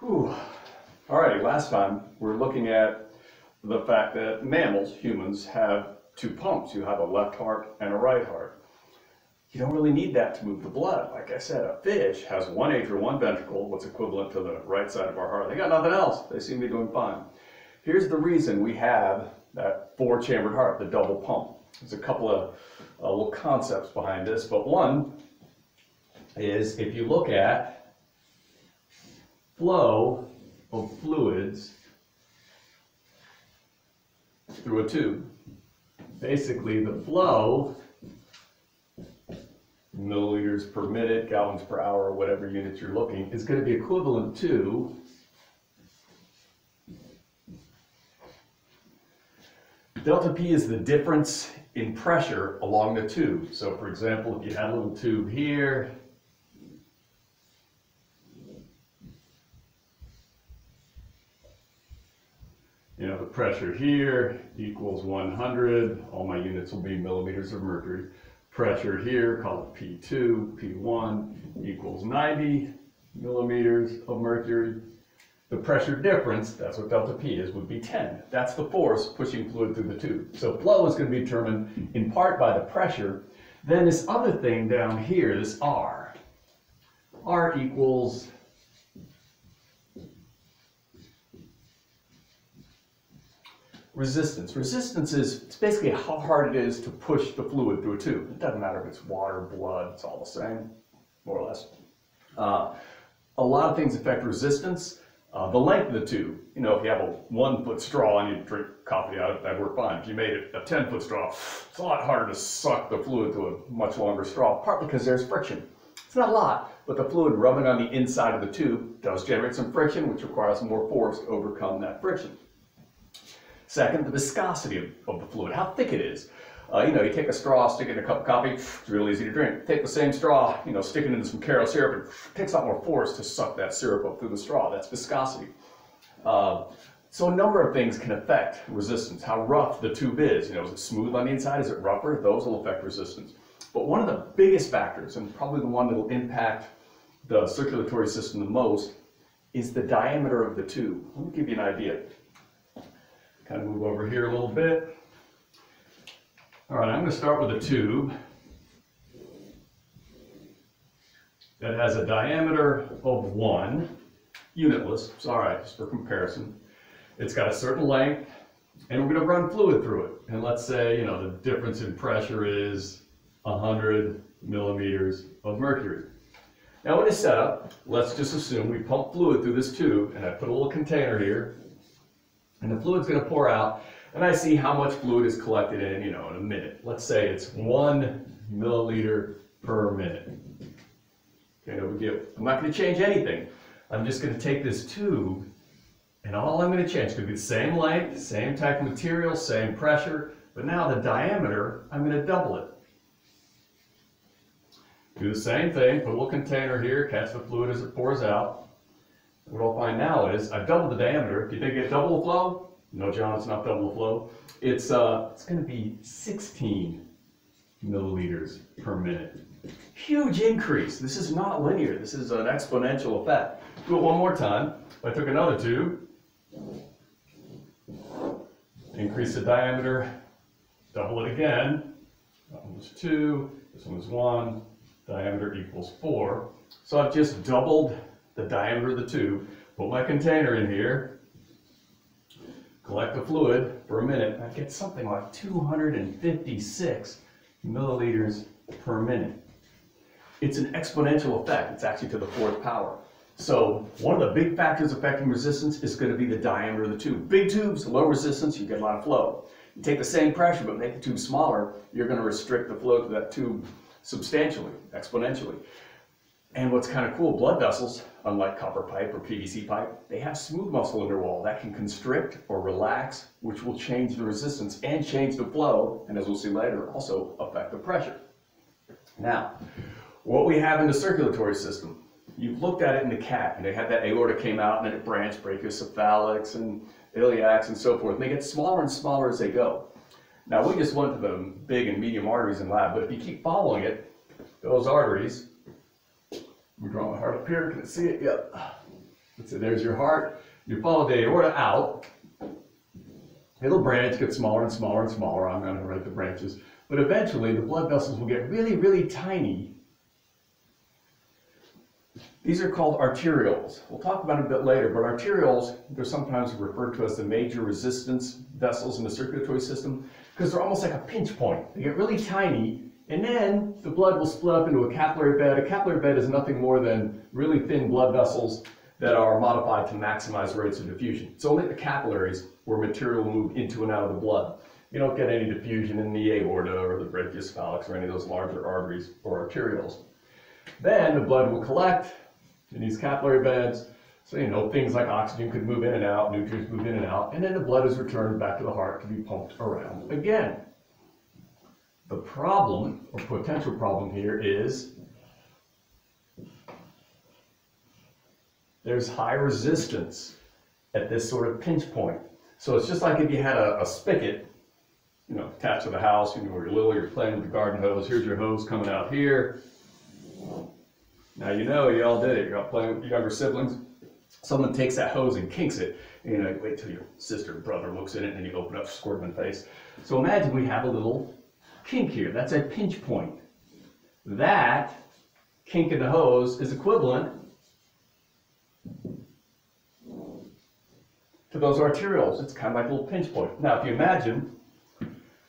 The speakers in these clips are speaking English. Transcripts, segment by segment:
Whew. Alrighty, last time we're looking at the fact that mammals, humans, have two pumps. You have a left heart and a right heart. You don't really need that to move the blood. Like I said, a fish has one atrial, one ventricle, what's equivalent to the right side of our heart. They got nothing else. They seem to be doing fine. Here's the reason we have that four-chambered heart, the double pump. There's a couple of little concepts behind this, but one is if you look at flow of fluids through a tube. Basically, the flow, milliliters per minute, gallons per hour, whatever units you're looking, is going to be equivalent to delta P is the difference in pressure along the tube. So for example, if you had a little tube here, the pressure here equals 100, all my units will be millimeters of mercury. Pressure here, call it P2, P1 equals 90 millimeters of mercury. The pressure difference, that's what delta P is, would be 10. That's the force pushing fluid through the tube. So flow is going to be determined in part by the pressure. Then this other thing down here, this R. R equals resistance. Resistance is it's basically how hard it is to push the fluid through a tube. It doesn't matter if it's water, blood, it's all the same, more or less. A lot of things affect resistance. The length of the tube. If you have a 1-foot straw and you drink coffee out of it, that'd work fine. If you made it a 10-foot straw, it's a lot harder to suck the fluid through a much longer straw, partly because there's friction. It's not a lot, but the fluid rubbing on the inside of the tube does generate some friction, which requires more force to overcome that friction. Second, the viscosity of the fluid, how thick it is. You take a straw, stick it in a cup of coffee, it's real easy to drink. Take the same straw, stick it into some Karo syrup, it takes a lot more force to suck that syrup up through the straw. That's viscosity. So a number of things can affect resistance. How rough the tube is. Is it smooth on the inside? Is it rougher? Those will affect resistance. But one of the biggest factors, and probably the one that will impact the circulatory system the most, is the diameter of the tube. Let me give you an idea. Kind of move over here a little bit. All right, I'm going to start with a tube that has a diameter of 1, unitless, it's all right, just for comparison. It's got a certain length, and we're going to run fluid through it. And let's say, the difference in pressure is 100 millimeters of mercury. Now in this setup, let's just assume we pump fluid through this tube, and I put a little container here, and the fluid's going to pour out, and I see how much fluid is collected in, a minute. Let's say it's 1 milliliter per minute. Okay, no big deal. I'm not going to change anything. I'm just going to take this tube, and all I'm going to change is going to be the same length, same type of material, same pressure, but now the diameter, I'm going to double it. Do the same thing, put a little container here, catch the fluid as it pours out. What I'll find now is I've doubled the diameter. Do you think it's double the flow? No, John, it's not double the flow. It's going to be 16 milliliters per minute. Huge increase. This is not linear. This is an exponential effect. Do it one more time. If I took another tube, increase the diameter, double it again. That one was 2, this one was 1, diameter equals 4. So I've just doubled the diameter of the tube, put my container in here, collect the fluid for a minute, and I get something like 256 milliliters per minute. It's an exponential effect. It's actually to the 4th power. So one of the big factors affecting resistance is going to be the diameter of the tube. Big tubes, low resistance, you get a lot of flow. You take the same pressure but make the tube smaller, you're going to restrict the flow to that tube substantially, exponentially. And what's kind of cool, blood vessels, unlike copper pipe or PVC pipe, they have smooth muscle in their wall that can constrict or relax, which will change the resistance and change the flow, and as we'll see later, also affect the pressure. Now, what we have in the circulatory system, you've looked at it in the cat, they had that aorta came out and then it branched, brachiocephalics and iliacs and so forth, and they get smaller and smaller as they go. Now, we just went to the big and medium arteries in lab, but if you keep following it, those arteries, we draw my heart up here, can you see it? Yep. So there's your heart. You follow the aorta out. It'll branch, get smaller and smaller and smaller. I'm going to write the branches. But eventually, the blood vessels will get really, really tiny. These are called arterioles. We'll talk about it a bit later, but arterioles, they're sometimes referred to as the major resistance vessels in the circulatory system because they're almost like a pinch point. They get really tiny, and then the blood will split up into a capillary bed. A capillary bed is nothing more than really thin blood vessels that are modified to maximize rates of diffusion. It's only the capillaries where material will move into and out of the blood. You don't get any diffusion in the aorta or the brachiocephalix or any of those larger arteries or arterioles. Then the blood will collect in these capillary beds. So, you know, things like oxygen could move in and out, nutrients move in and out, and then the blood is returned back to the heart to be pumped around again. The problem, or potential problem here, is there's high resistance at this sort of pinch point. So it's just like if you had a spigot, you know, attached to the house, you know, where you're little, you're playing with the garden hose. Here's your hose coming out here. Now you know you all did it. You're all playing with your younger siblings. Someone takes that hose and kinks it. You know, you wait till your sister or brother looks in it, and then you open up, squirt them in the face. So imagine we have a little kink here. That's a pinch point. That kink in the hose is equivalent to those arterioles. It's kind of like a little pinch point. Now, if you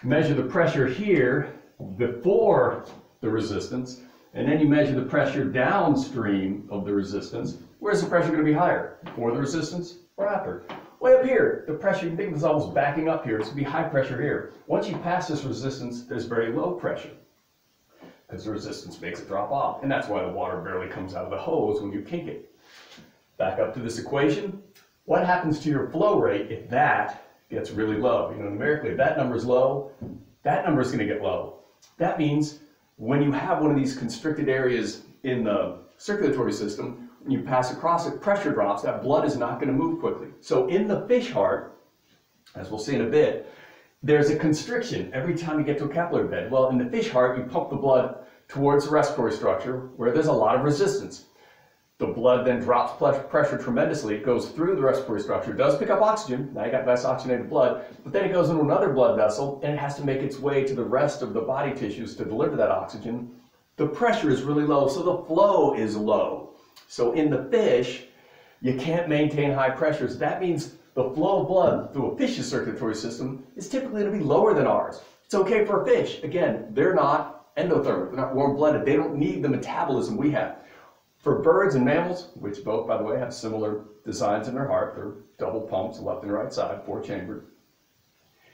measure the pressure here before the resistance, and then you measure the pressure downstream of the resistance, where's the pressure going to be higher? Before the resistance or after? Way up here, the pressure, you can think of this almost backing up here. It's going to be high pressure here. Once you pass this resistance, there's very low pressure because the resistance makes it drop off. And that's why the water barely comes out of the hose when you kink it. Back up to this equation. What happens to your flow rate if that gets really low? You know, numerically, if that number is low, that number is going to get low. That means when you have one of these constricted areas in the circulatory system, when you pass across it, pressure drops, that blood is not going to move quickly. So in the fish heart, as we'll see in a bit, there's a constriction every time you get to a capillary bed. Well, in the fish heart, you pump the blood towards the respiratory structure where there's a lot of resistance. The blood then drops pressure tremendously. It goes through the respiratory structure. It does pick up oxygen. Now you got nice oxygenated blood. But then it goes into another blood vessel, and it has to make its way to the rest of the body tissues to deliver that oxygen. The pressure is really low, so the flow is low. So in the fish, you can't maintain high pressures. That means the flow of blood through a fish's circulatory system is typically going to be lower than ours. It's okay for a fish. Again, they're not endothermic. They're not warm-blooded. They don't need the metabolism we have. For birds and mammals, which both, by the way, have similar designs in their heart, they're double pumps, left and right side, 4-chambered.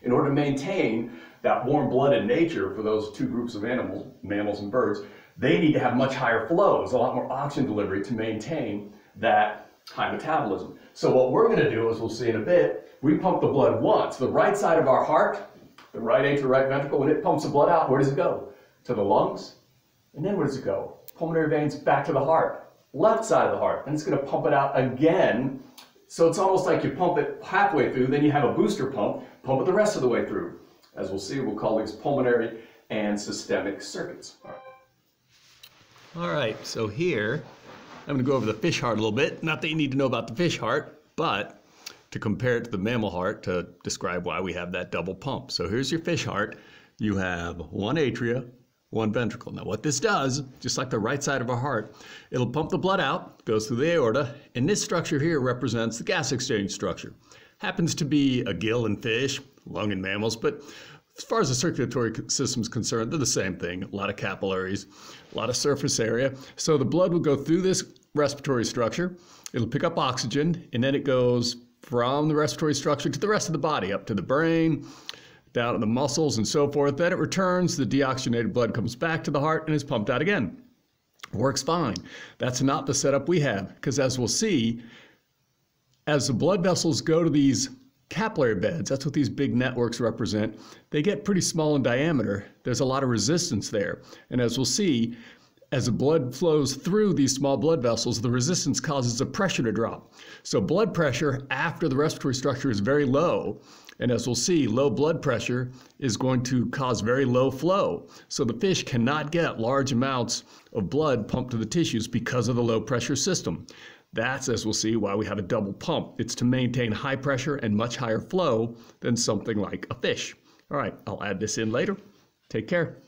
In order to maintain that warm-blooded nature for those two groups of animals, mammals and birds, they need to have much higher flows, a lot more oxygen delivery to maintain that high metabolism. So what we're going to do, as we'll see in a bit, we pump the blood once. The right side of our heart, the right atrial, right ventricle, when it pumps the blood out, where does it go? To the lungs. And then where does it go? Pulmonary veins back to the heart, left side of the heart, and it's going to pump it out again. So it's almost like you pump it halfway through, then you have a booster pump it the rest of the way through. As we'll see, we'll call these pulmonary and systemic circuits. All right, so here I'm going to go over the fish heart a little bit. Not that you need to know about the fish heart, but to compare it to the mammal heart to describe why we have that double pump. So here's your fish heart. You have one atria, one ventricle. Now what this does, just like the right side of our heart, it'll pump the blood out, goes through the aorta, and this structure here represents the gas exchange structure. Happens to be a gill in fish, lung in mammals, but as far as the circulatory system is concerned, they're the same thing. A lot of capillaries, a lot of surface area. So the blood will go through this respiratory structure, it'll pick up oxygen, and then it goes from the respiratory structure to the rest of the body, up to the brain, down to the muscles and so forth. Then it returns, the deoxygenated blood comes back to the heart and is pumped out again. Works fine. That's not the setup we have, because as we'll see, as the blood vessels go to these capillary beds, that's what these big networks represent, they get pretty small in diameter. There's a lot of resistance there. And as we'll see, as the blood flows through these small blood vessels, the resistance causes the pressure to drop. So blood pressure after the respiratory structure is very low. And as we'll see, low blood pressure is going to cause very low flow. So the fish cannot get large amounts of blood pumped to the tissues because of the low pressure system. That's, as we'll see, why we have a double pump. It's to maintain high pressure and much higher flow than something like a fish. All right, I'll add this in later. Take care.